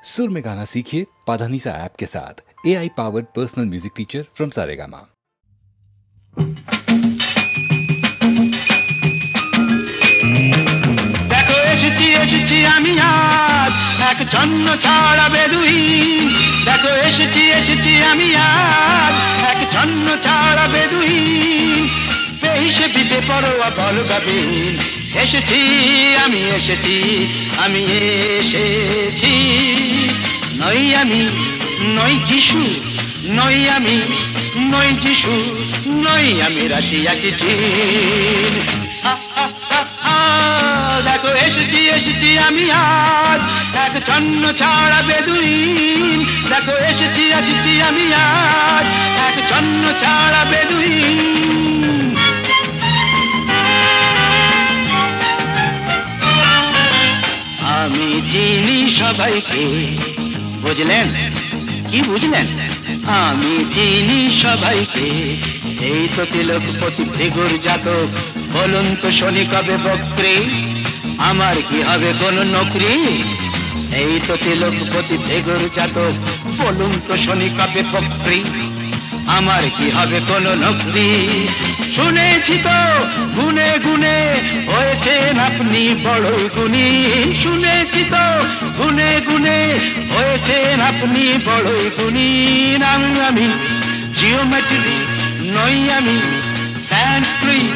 सुर में गाना सीखिए पाधानीसा ऐप के साथ। AI powered personal music teacher from Saregama. দেখো এসেছি এসেছি আমি আজ এক ছন্ন ছাড়া বেদুইন। দেখো এসেছি এসেছি আমি আজ এক ছন্ন ছাড়া বেদুইন। বেহিসেবি বেপরোয়া বলগাবিন। এসেছি আমি এসেছি আমি এসেছি। নই আমি নই যিশু, নই আমি নই যিশু, নই আমি রাশিয়া কি চীন। দেখো এসেছি এসেছি আমি আজ এক ছন্ন ছাড়া বেদুইন। দেখো এসেছি এসেছি আমি আজ এক ছন্ন ছাড়া বেদুইন। আমি চিনি সবাইকে, বুঝলেন কি বুঝলেন? আমি চিনি সবাইকে। এই তো তিলকপতি ভৃগুর জাতক, বলুন তো শনি কবে বক্রে, আমার কি হবে কোন নকরি? এই তো তিলকপতি ভৃগুর জাতক, বলুন তো শনি কবে বক্রে, আমার কি হবে কোন নকরি? শুনেছি তো গুনে গুনে হয়েছেন আপনি বড় গুণী। শুনেছি তো গুনে গুনে হয়েছেন আপনি বড় গুণী। আমি জিওমেট্রি নই, আমি সংস্কৃত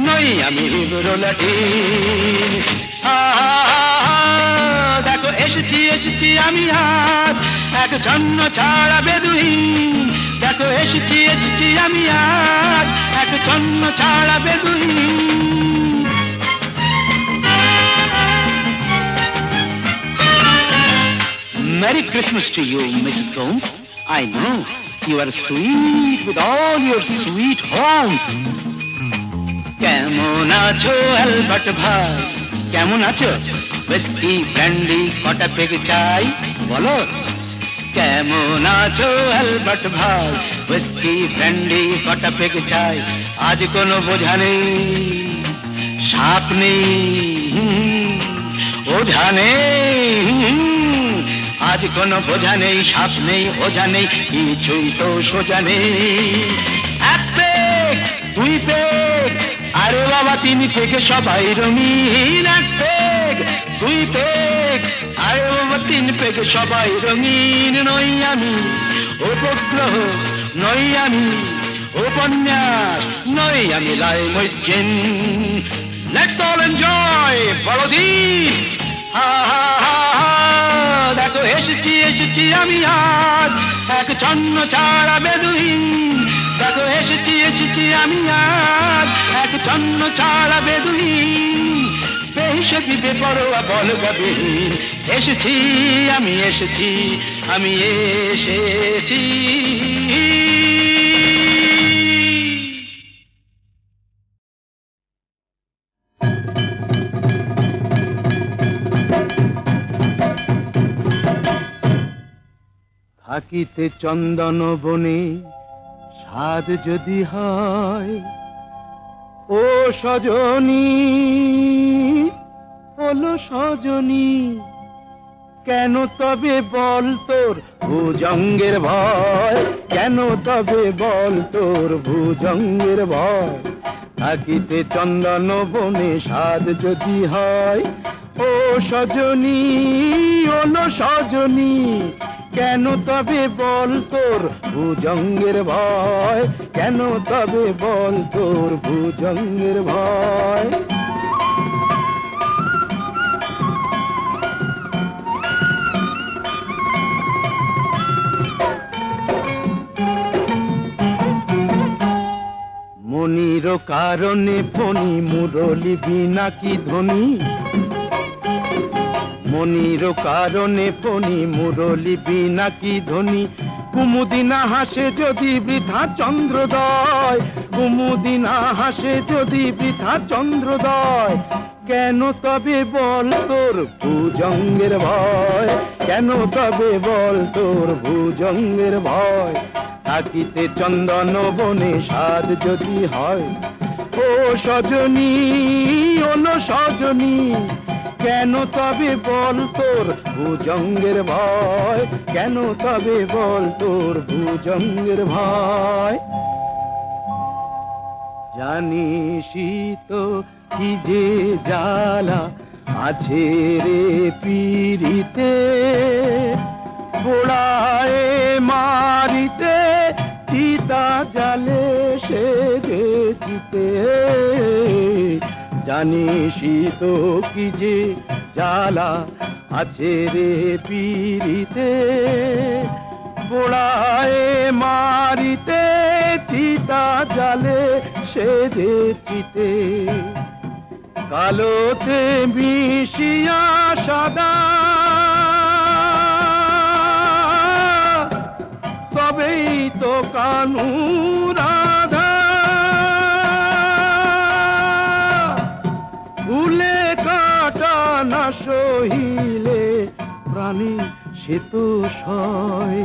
নই, আমি লাটিন। দেখো এসেছি এসেছি আমি আজ এক ছন্ন ছাড়া বেদুইন। দেখো এসেছি এসেছি আমি আজ এক ছন্ন ছাড়া বেদুইন। Merry Christmas to you, Mrs. Gomes. I know you are sweet with all your sweet home. কেমন আছো অ্যালবার্ট ভাই, কেমন আছো? হুইস্কি ব্র্যান্ডি কটা পেগ চাই বলো। কেমন আছো অ্যালবার্ট ভাই, হুইস্কি ব্র্যান্ডি কটা পেগ চাই। আজ কোনো বোঝা নেই, সাপ নেই, ওঝা নেই। আজ কোনো বোঝা নেই, সাপ নেই, ওঝা নেই, কিছুই তো সোজা নেই। এক পেগ দুই পেগ আরে বাবা তিন পেগে সবাই রঙিন। এক পেগ দুই পেগ আরে বাবা তিন পেগে সবাই রঙিন। নই আমি উপগ্রহ, নই আমি উপন্যাস, নই আমি লাই মজ্জিন। লেটস অল এনজয় বড়দিন। দেখো এসেছি এসেছি আমি আজ এক ছন্ন ছাড়া বেদুইন। দেখো এসেছি এসেছি আমি আজ এক ছন্ন ছাড়া বেদুইন। বেহিসেবি বেপরোয়া বলগাবিন। এসেছি আমি এসেছি আমি এসেছি। থাকিতে চন্দন বনে স্বাদ যদি হয়, ও সজনী হলো সজনী, কেন তবে বল তোর ভুজঙ্গের ভয়? কেন তবে বল তোর ভুজঙ্গের ভয়? থাকিতে চন্দন বনে স্বাদ যদি হয়, ও সজনী হলো সজনী, কেন তবে বল তোর ভুজঙ্গের ভয়? কেন তবে বল তোর ভুজঙ্গের ভয়? মনির কারণে ফণি মুরলি বিনা কি ধ্বনি। মনির কারণে ফণি মুরলি বিনা কি ধ্বনি। কুমুদিনা হাসে যদি বৃথা চন্দ্রোদয়, কুমুদিনা হাসে যদি বৃথা চন্দ্রোদয়, কেন তবে বল তোর ভুজঙ্গের ভয়? কেন তবে বল তোর ভুজঙ্গের ভয়? থাকিতে চন্দন বনে স্বাদ যদি হয়, ও সজনী ওলো সজনী, কেন তবে বল তোর ভুজঙ্গের ভয়, কেন তবে বল তোর ভুজঙ্গের ভয়। জানিসই তো কি যে জ্বালা আছে রে পীড়িতে, পোড়ায় মারিতে চিতা জালে সেজেছিতে। জানিসই তো কি যে জ্বালা আছে রে পীড়িতে, পোড়ায় মারিতে চিতা জালে সেজেছিতে। কালোতে মিশিয়া সাদা তবেই তো কানু রাধা, ফুলে কাটা না সহিলে প্রাণী সে তো সয়।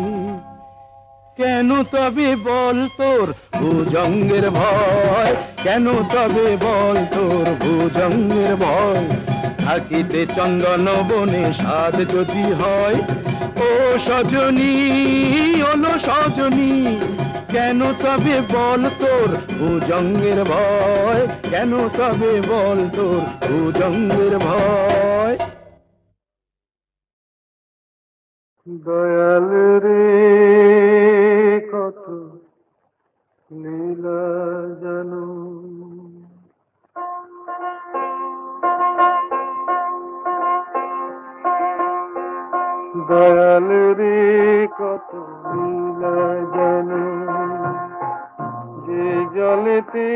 কেন তবে বল তোর ভুজঙ্গের ভয়, কেন তবে বল তোর ভুজঙ্গের ভয়। থাকিতে চন্দন বনে সাধ যদি হয়, ও সজনী ওলো সজনী, কেন তবে বল তোর ভুজঙ্গের ভয়, কেন তবে বল তোর ভুজঙ্গের ভয়। দয়াল রে কত লীলা জানো, দয়াল রে কত লীলা জানো। যে জলেতে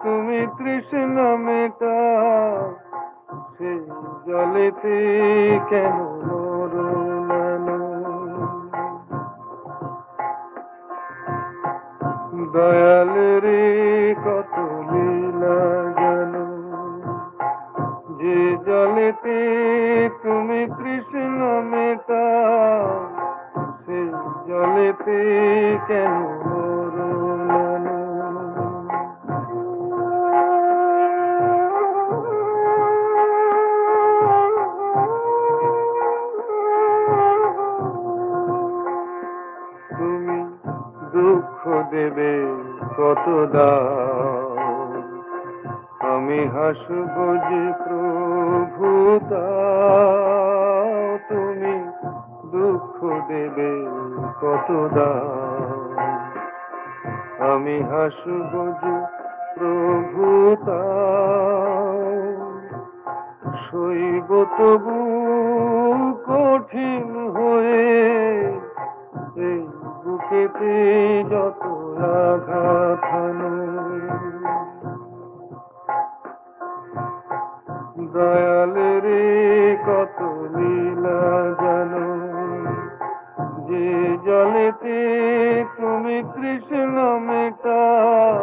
তুমি তৃষ্ণা মেটাও, সেই জলেতে কেন মরো নানো। দয়াল রে কত লীলা জানো। যে জলেতে তুমি তৃষ্ণা মেটাও, সেই জলেতে কেন মরো নানো। তুমি দুঃখ দেবে কত দাও, আমি হাসব যে প্রভু দাও। তুমি দুঃখ দেবে কত দাও, আমি হাসব যে প্রভু দাও। সইব তবু কঠিন হয়ে এই বুকেতে যত আঘাত হানো। দয়াল রে কত লীলা জানো। যে জলেতে তুমি তৃষ্ণা মেটাও,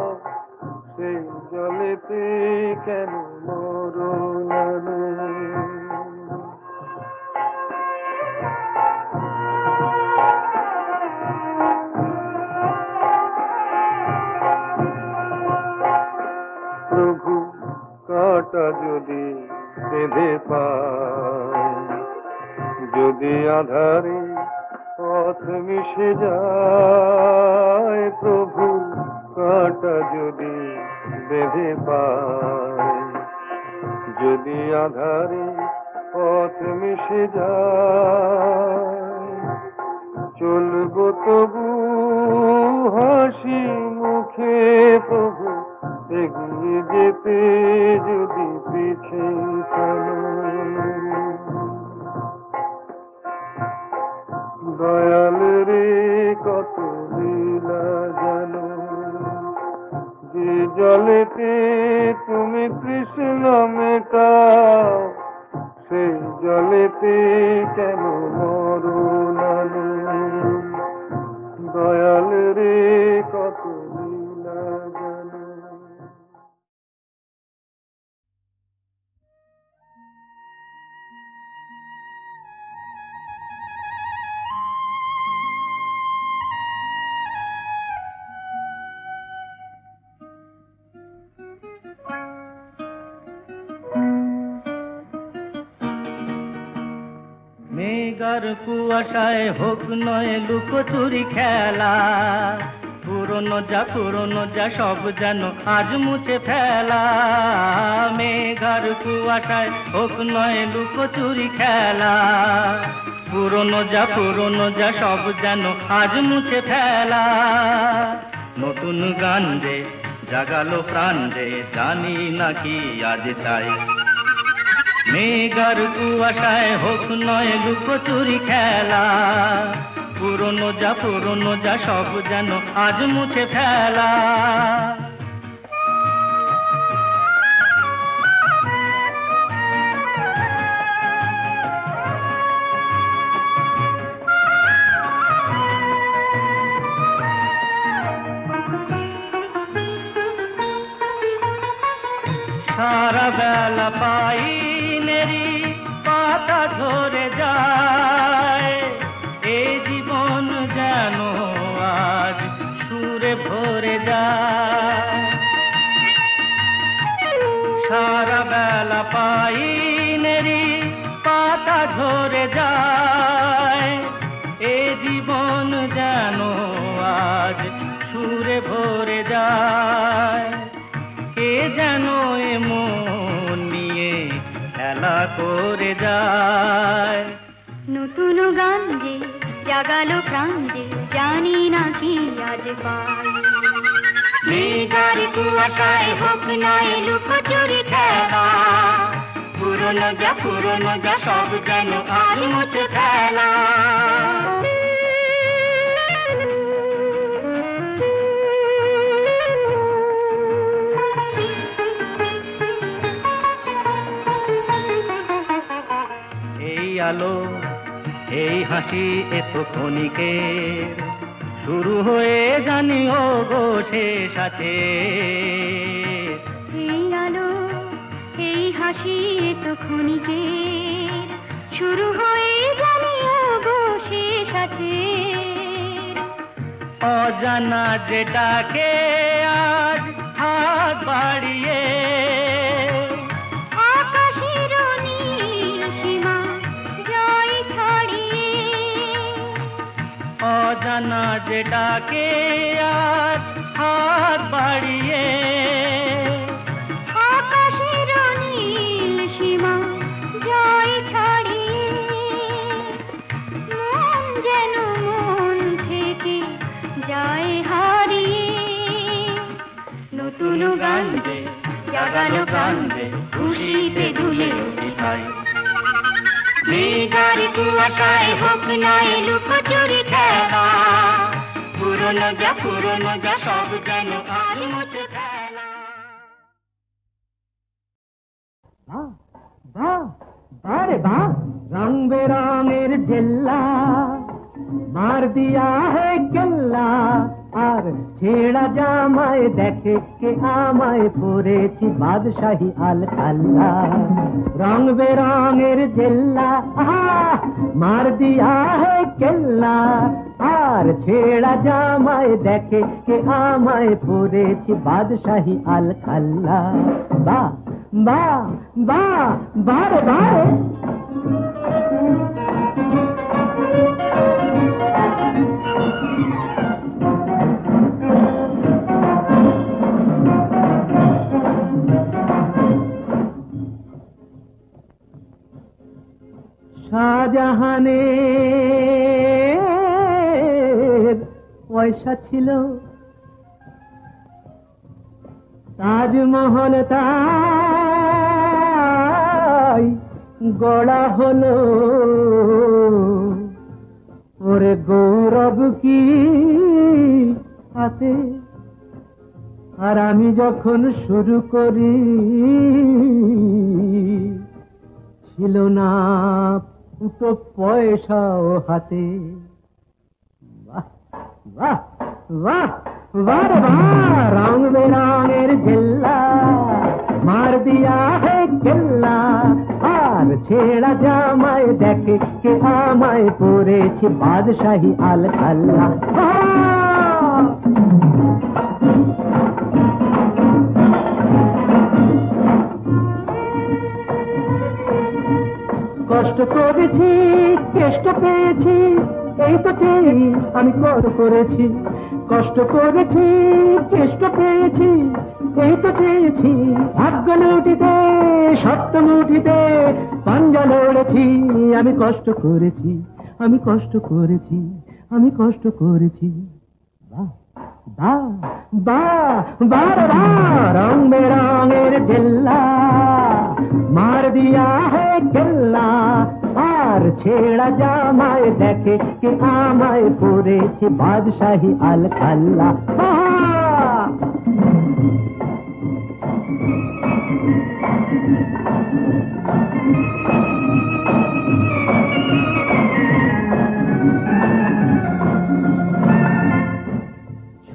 সেই জলেতে কেন মরো নানো। প্রভু কাটা যদি বেঁধে পায়, যদি আধারে পথ মিশে যায়। প্রভু কাটা যদি বেঁধে পায়, যদি আধারে পথ মিশে যায়। চলবো তবু হাসি মুখে প্রভু, এগিয়ে যেতে যদি পিছে টানো। দয়াল রে কত লীলা জানো। যে জলেতে তুমি তৃষ্ণা মেটাও, সেই জলেতে কেন মরো নানো। দয়াল রে কত লীলা জানো। মেঘার কুয়াশায় হোক নয় লুকোচুরি খেলা, পুরনো যা সব যেন আজ মুছে ফেলা। মেঘার কুয়াশায় হোক নয় লুকোচুরি খেলা, পুরনো যা সব যেন আজ মুছে ফেলা। নতুন গান যে জাগালো প্রাণ যে জানি নাকি আজ চাই। মেঘার কুয়াশায় হোক নয় লুকোচুরি খেলা, পুরনো যা সব যেন আজ মুছে ফেলা। সারা বেলা পাইনেরি পাতা ঝরে যায়, এই জীবন যেন আজ সুরে ভরে যায়। সারা বেলা পাইনেরি পাতা ঝরে যায়, এই জীবন যেন আজ সুরে ভরে যায়। কে যেন মন নিয়ে খেলা করে যায়। নতুন গান যে জাগালো প্রাণ যে জানি না কি আজ পাই। মেঘার কুয়াশায় হোক নয় লুকোচুরি খেলা, পুরনো যা সব যেন আজ মুছে ফেলা। আলো এই হাসি এত ক্ষণিকের, শুরু হয়ে জানি ও গো শেষ আছে। এই আলো এই হাসি এত ক্ষণিকের, শুরু হয়ে জানি ও গো শেষ আছে। অজানা যেটাকে আজ হাত বাড়িয়ে অজানা যেটাকে আর হাত বাড়িয়ে আকাশের নীল সীমা জয় ছাড়িয়ে, মন যেন মন থেকে যায় হারিয়ে। নতুন গান যে জাগালো প্রাণ যে খুশিতে দুলে উঠাই। মেঘার কুয়াশায় হোক নয় লুকোচুরি খেলা, পুরনো যা সব যেন আজ মুছে ফেলা। বারে বা রং বেরঙের জেল্লা মার দিয়া হে কেল্লা, আর ছেঁড়া জামায় দেখে কে আমায় পরেছি বাদশাহী আল খাল্লা। রং বেরঙের জেল্লা মার দিয়া হে কেল্লা, আর ছেঁড়া জামায় দেখে কে আমায় পরেছি বাদশাহী আল খাল্লা। বা বা বা বারে বারে শাহজাহানের পয়সা ছিল, তাজমহল তাই গড়া হলো। ওরে গৌরব কি হাতে, আর আমি যখন শুরু করি ছিল না ফুটো পয়সাও হাতে। বাহ বাহ বাহ বাহ বাহ রং বেরঙের জেল্লা মার দিয়া হে কেল্লা, আর ছেঁড়া জামায় দেখে কে আমায় পরেছি বাদশাহী আল খাল্লা। কষ্ট করেছি, কেষ্ট পেয়েছি, এই তো চেয়ে আমি করেছি। কষ্ট করেছি, কেষ্ট পেয়েছি, এই তো চেয়েছি। ভাগ্য লুটিতে, সত্য মুঠিতে পাঞ্জা লড়েছি। আমি কষ্ট করেছি, আমি কষ্ট করেছি, আমি কষ্ট করেছি। বাহ বাহ বাহ বাহ বাহ, রং বেরঙের জেল্লা মার দিয়া হে কেল্লা। আর ছেড়া জামায় দেখে কে আমায় পড়েছে বাদশাহী আল খাল্লা।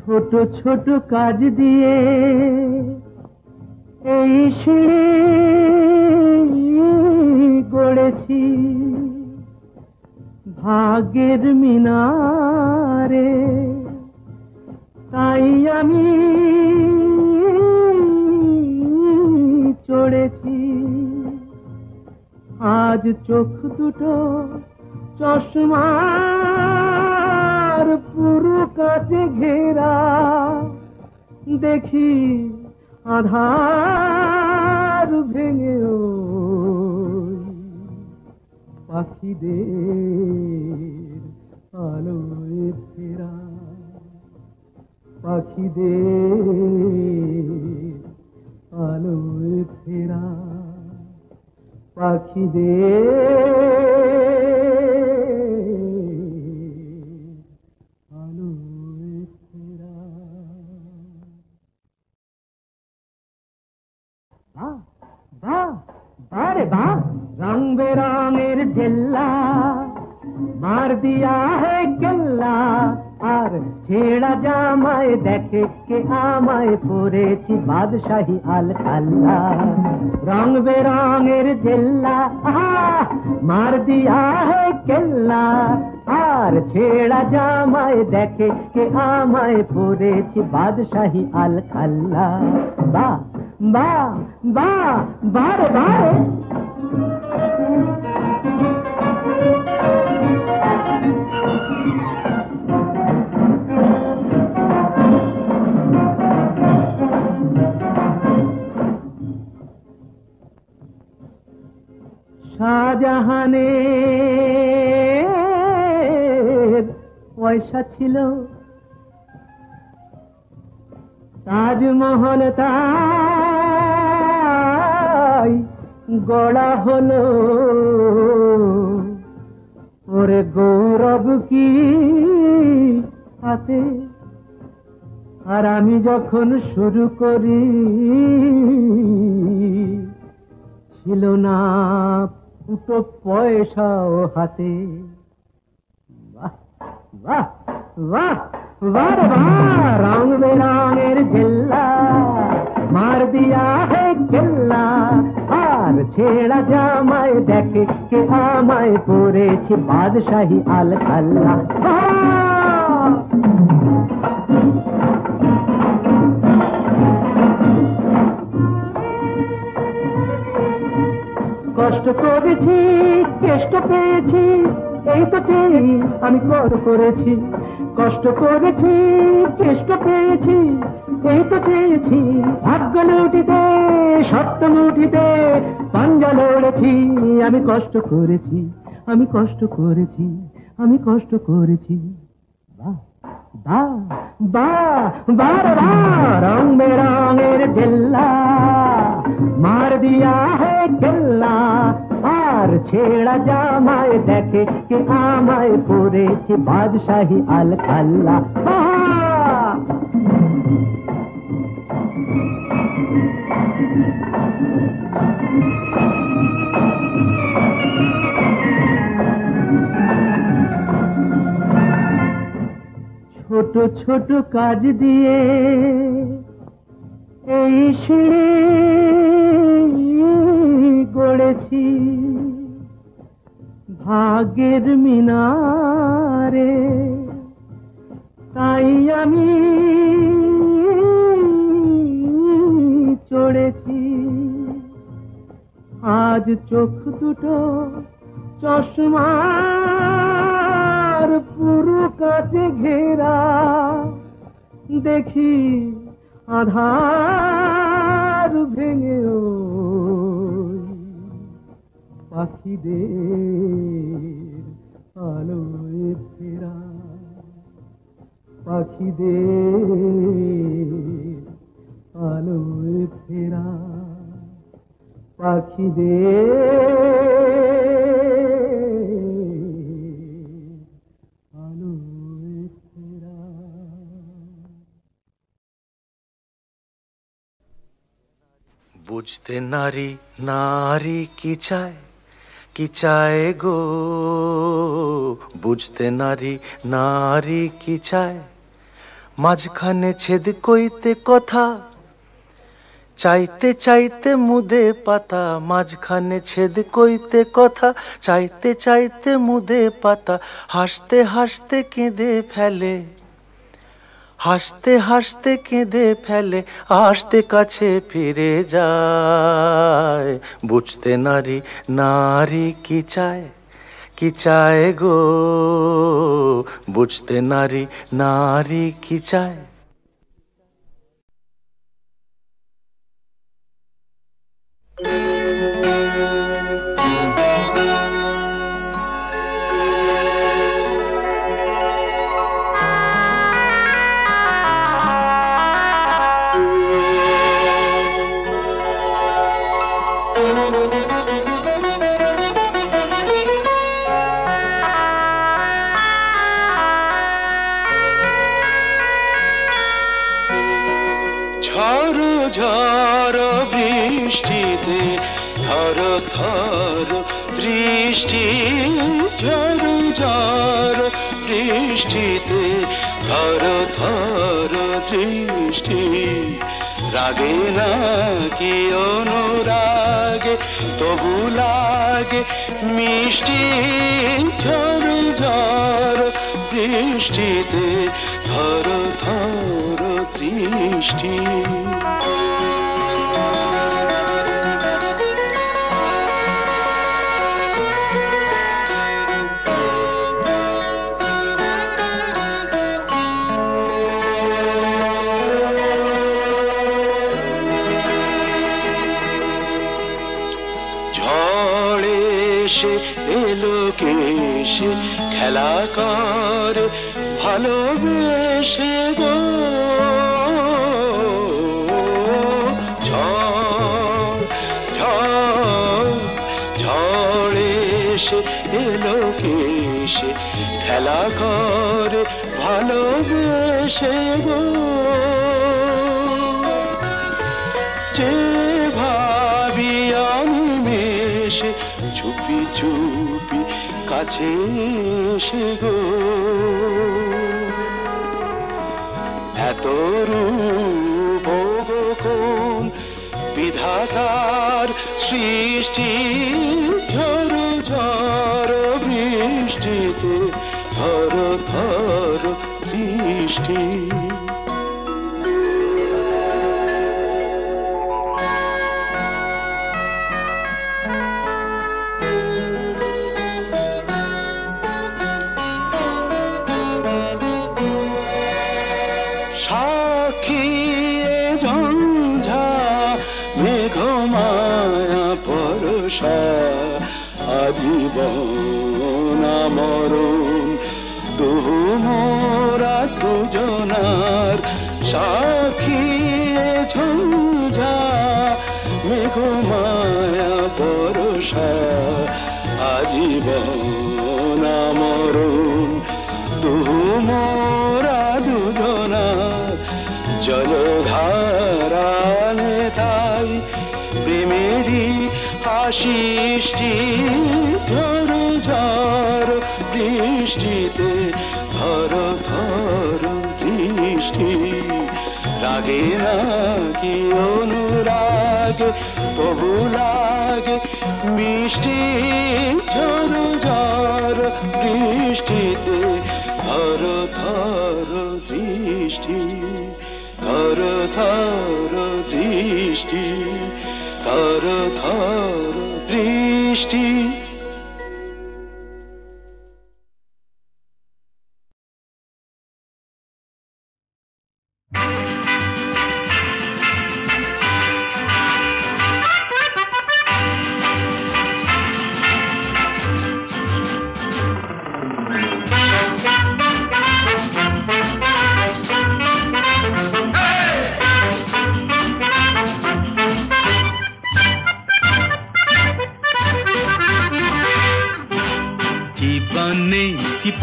ছোট ছোট কাজ দিয়ে এই সিঁড়ি গড়েছি, ভাগ্যের মিনারে তাই আমি চড়েছি। আজ চোখ দুটো চশমার পুরো কাছে ঘেরা, দেখি আধার ভেঙে পাখিদের আলোয় ফেরা, পাখিদের আলোয় ফেরা, পাখিদের আলোয় ফেরা। বাহ বাহ বারে বাহ, রং বেরঙের জেল্লা মার দিয়া হে কেল্লা। আর ছেড়া জামায় দেখে কে আমায় পড়েছি বাদশাহী আল খাল্লা। রং বেরঙের জেল্লা মার দিয়া হে কেল্লা। আর ছেড়া জামায় দেখে কে আমায় পড়েছি বাদশাহী আল খাল্লা। বাহ বাহ বাহ বারে বারে। শাহজাহানের পয়সা ছিল, তাজমহল তাই গড়া হলো। ওরে গৌরব কি হাতে, আর আমি যখন শুরু করি ছিল না ফুটো পয়সাও হাতে। বাহ বাহ বাহ বাহ বাহ, রং বেরঙের জেল্লা মার দিয়া হে কেল্লা। আর ছেড়া জামায় দেখে কে আমায় পড়েছে বাদশাহী আল খাল্লা। কষ্ট করেছি, কেষ্ট পেয়েছি, এই তো চেয়ে আমি করেছি। কষ্ট করেছি, কেষ্ট পেয়েছি, এই তো চেয়েছি। ভাগ্য লুটিতে, সত্য মুঠিতে পাঞ্জা লড়েছি। আমি কষ্ট করেছি, আমি কষ্ট করেছি, আমি কষ্ট করেছি। বাহ বাহ বাহ বাহ বাহ, রং বেরঙের জেল্লা মার দিয়া হে কেল্লা। আর ছেড়া জামায় দেখে কে আমায় পড়েছে বাদশাহী আল খাল্লা। ছোট ছোট কাজ দিয়ে এই সিঁড়ি গড়েছি, ভাগ্যের মিনারে তাই আমি চড়েছি। আজ চোখ দুটো চশমার পুরো কাছে ঘেরা দেখি আধার ভেঙে পাখিদের আলোয় ফেরা পাখিদের আলোয় ফেরা পাখিদের আলোয় ফেরা। বুঝতে নারী নারী কি চায় গো, বুঝতে নারী নারী কি চায়, মাঝখানে ছেদ কইতে কথা, চাইতে চাইতে মুদে পাতা, মাঝখানে ছেদ কইতে কথা, চাইতে চাইতে মুদে পাতা, হাসতে হাসতে কেঁদে ফেলে, হাসতে হাসতে কেঁদে ফেলে, আসতে কাছে ফিরে যায়। বুঝতে নারী নারী কি চায় গো, বুঝতে নারী নারী কি চায়। ঝড় ঝড় বৃষ্টিতে থর থর দৃষ্টি, ঝড় ঝড় বৃষ্টিতে থর থর দৃষ্টি, রাগে না কি অনুরাগে তবু লাগে মিষ্টি, ঝড় ঝড় বৃষ্টিতে থর থর দৃষ্টি। ঝড়ে সে এলো কেসে খেলা কর ভালোবেসে গো, ঝড়ে সে এলো কেসে খেলা কর ভালোবেসে গো, যে ভাবি আমি মেশে চুপি চুপি কাছে এসে গো, এত রূপ কোন বিধাতার সৃষ্টি, ঝড় ঝড় বৃষ্টিতে থর থর দৃষ্টি। সাক্ষী ঝঞ্ঝা মেঘমায়া পরশা, আজীবন মরণ দুহু মোরা দুজনার, সাক্ষী ঝঞ্ঝা মেঘমায়া পরশা, আজীবন মরণ দুহু মোরা দুজনার, জলধারালে তাই প্রেমেরই আশিষ্টি, ঝড় ঝড় বৃষ্টিতে থর থর দৃষ্টি, রাগে না কি অনুরাগে তবু লাগে মিষ্টি, ঝড় ঝড় বৃষ্টিতে থর থর দৃষ্টি, থর থর দৃষ্টি, থর থর দৃষ্টি।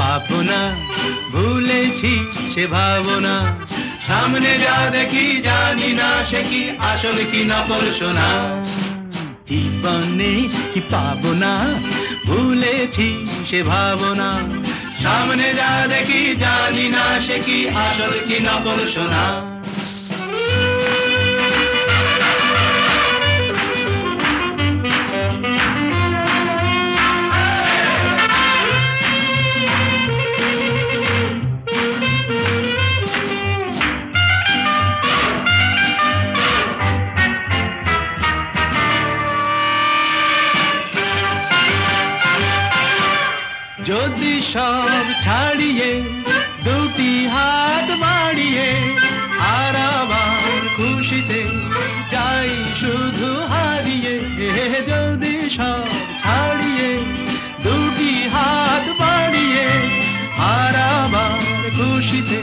ভাবনা ভুলেছি সে ভাবনা সামনে যা দেখি জানি না সে কি আসল কি নকল সোনা জীবনে কি পাবো না ভুলেছি সে ভাবনা সামনে যা দেখি জানি না সে কি আসল কি নকল সোনা যদি সব ছাড়িয়ে দুটি হাত বাড়িয়ে আর আবার খুশিতে যাই শুধু হারিয়ে যদি সব ছাড়িয়ে দুটি হাত বাড়িয়ে আর আবার খুশিতে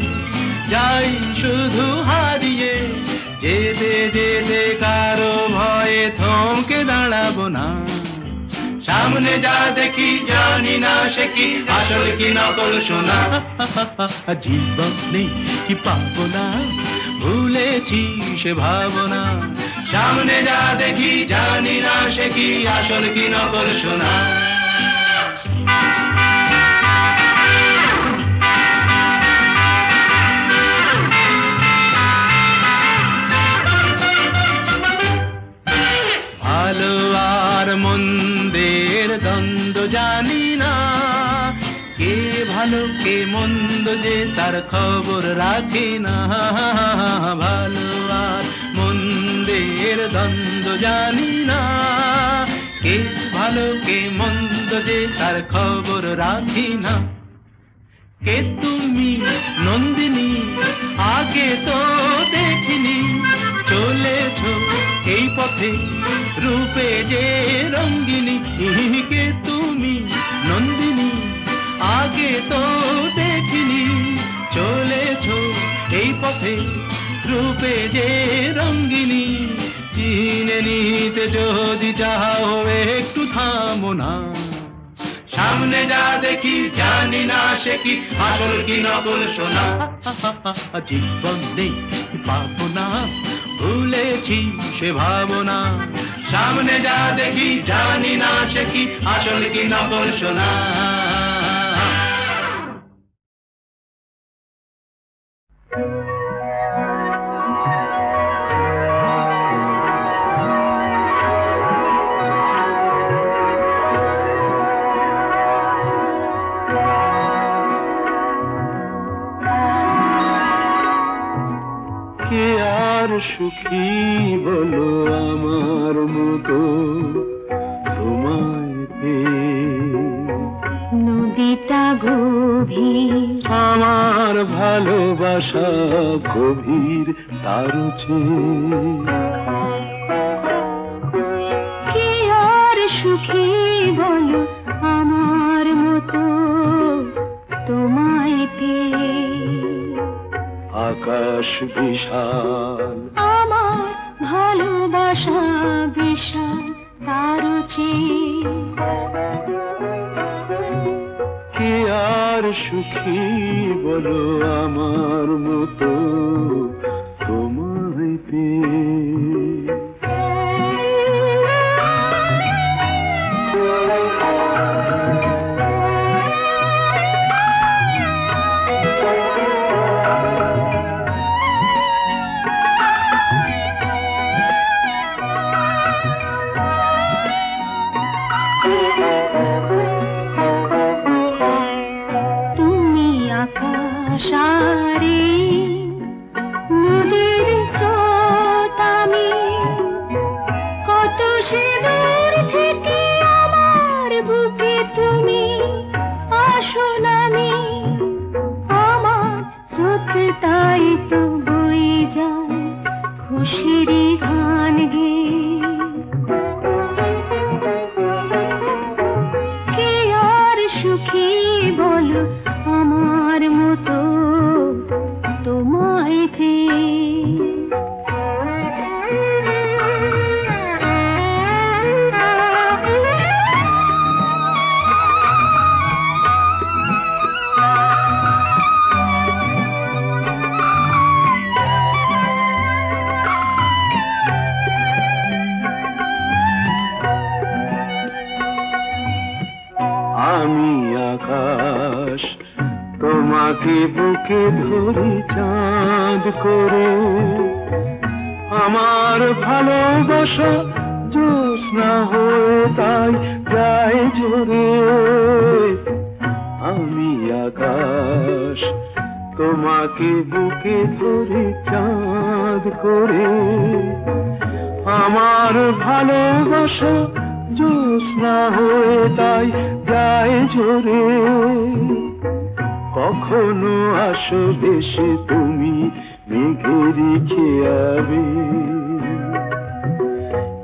যাই শুধু হারিয়ে যেতে যেতে কারো ভয়ে থমকে দাঁড়াবো না সামনে যা দেখি জানি না সে কি আসল কি নকল সোনা জীবনে কি পাবো না ভুলেছি সে ভাবনা সামনে যা দেখি জানি না সে কি আসল কি নকল সোনা ভালো আর মন্দের দ্বন্দ্ব জানি না কে ভালো কে মন্দ যে তার খবর রাখি না ভালো আর মন্দের দ্বন্দ্ব জানি না কে ভালো কে মন্দ যে তার খবর রাখি না কে তুমি নন্দিনী আগে তো দেখিনি চলেছো এই পথে রূপে যে রঙ্গিনী কে তুমি নন্দিনী আগে তো দেখিনি চলেছো এই পথে রূপে যে রঙ্গিনী চিনে নিতে যদি চাও একটু থামো না সামনে যা দেখি জানি না সে কি আসল কি নকল সোনা জীবনে পাবো না ভুলেছি সে ভাবনা সামনে যা দেখি জানি না সে কি আসল কি নকল সোনা সুখী বলো আমার মতো তোমায় নদীটা গভীর আমার ভালোবাসা গভীর তার কে আর সুখী বলো আমার মতো তোমায় পেয়ে আকাশ বিশাল আমার ভালোবাসা বিশাল তার কে আর সুখী বলো আমার মতো তোমায় পেয়ে সারি নদীর স্রোত আমি কত সে দূর থেকে আমার বুকে তুমি আসো নামি আমার স্রোত তাই তো বই যায় খুশিরই গান কে আর সুখী বলো আমার মতো তোমাকে বুকে ধরি চাঁদ করে, আমার ভালোবাসা জ্যোৎস্না হয়ে তাই যায় ঝরে। আমি আকাশ তোমাকে বুকে ধরি চাঁদ করে, আমার ভালোবাসা জ্যোৎস্না হয়ে তাই যায় ঝরে। কখনো আসবে সে তুমি মেঘেরই খেয়াবে,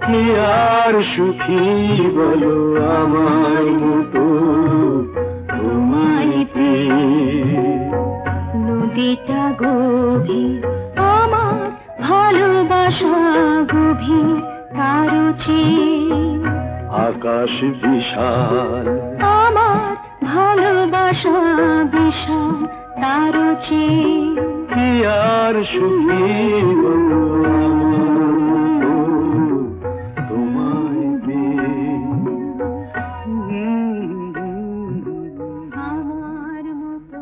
কি আর সুখী বলো আমার মতো তোমায় পেয়ে। নদীটা গভীর আমার ভালোবাসা গভীর তারও চেয়ে, আকাশ বিশাল আমার ভালোবাসা বিশাল তারও চেয়ে। কি আর সুখী বলো তোমায় পেয়ে। আমার মতো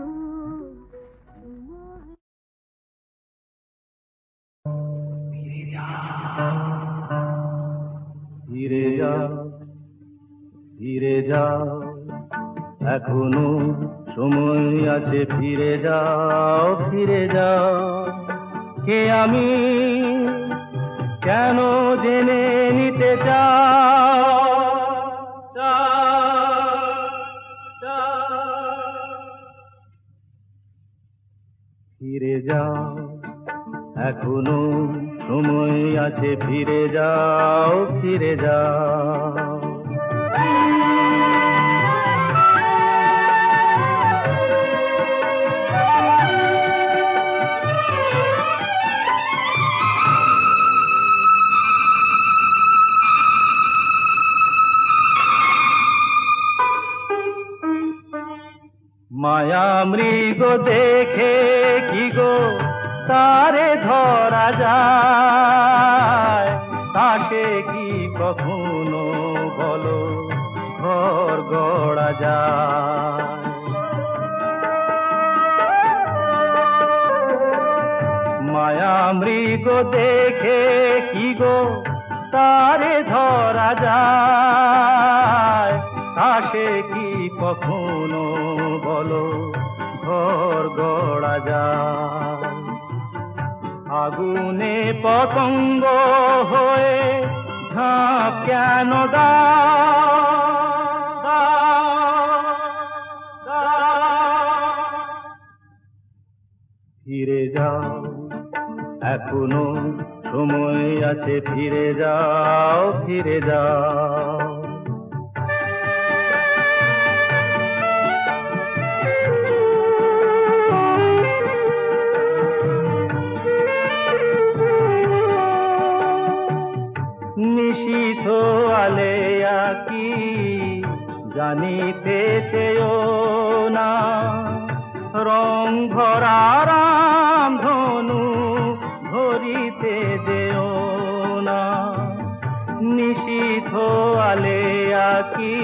ফিরে যাও, ফিরে যাও, এখনো সময় আছে, ফিরে যাও, ফিরে যাও। কে আমি কেন জেনে নিতে চাও, ফিরে যাও, এখনো সময় আছে, ফিরে যাও, ফিরে যাও। মায়া মৃগ দেখে কি গো তারে ধরা যায়, তাকে কি কখনো বলো ঘর গড়া যায়। মায়া মৃগ দেখে কি গো তারে ধরা যায়, তাকে কি কখনো বলো ঘর গড়া যায়। আগুনে পতঙ্গ হয়ে ঝাঁপ কেন দাও, ফিরে যাও, এখনো সময় আছে, ফিরে যাও, ফিরে যাও। নিশীথ আলেয়া কি জানিতে চেয়েও না, রং ভরা রাম ধনু ধরিতে যেও না। নিশীথ আলেয়া কি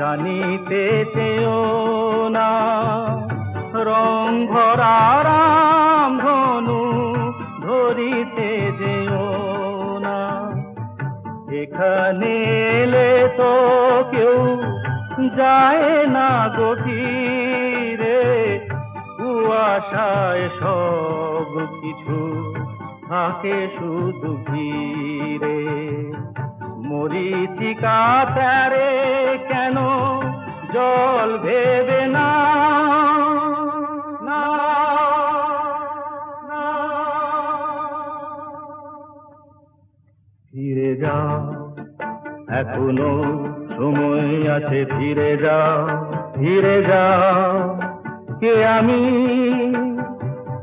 জানিতে চেয়েও না, রং ভরা রাম ধনু ধরিতে যেও না। এখানে এলে তো কেউ যায় না গভীরে, কুয়াশায় সব কিছু থাকে শুধু ঘিরে। মরীচিকা প্যারে কেন জল ভেবে না, ফিরে যাও, এখনো সময় আছে, ফিরে যাও, ফিরে যাও। কে আমি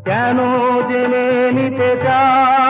কেন জেনে নিতে চাও।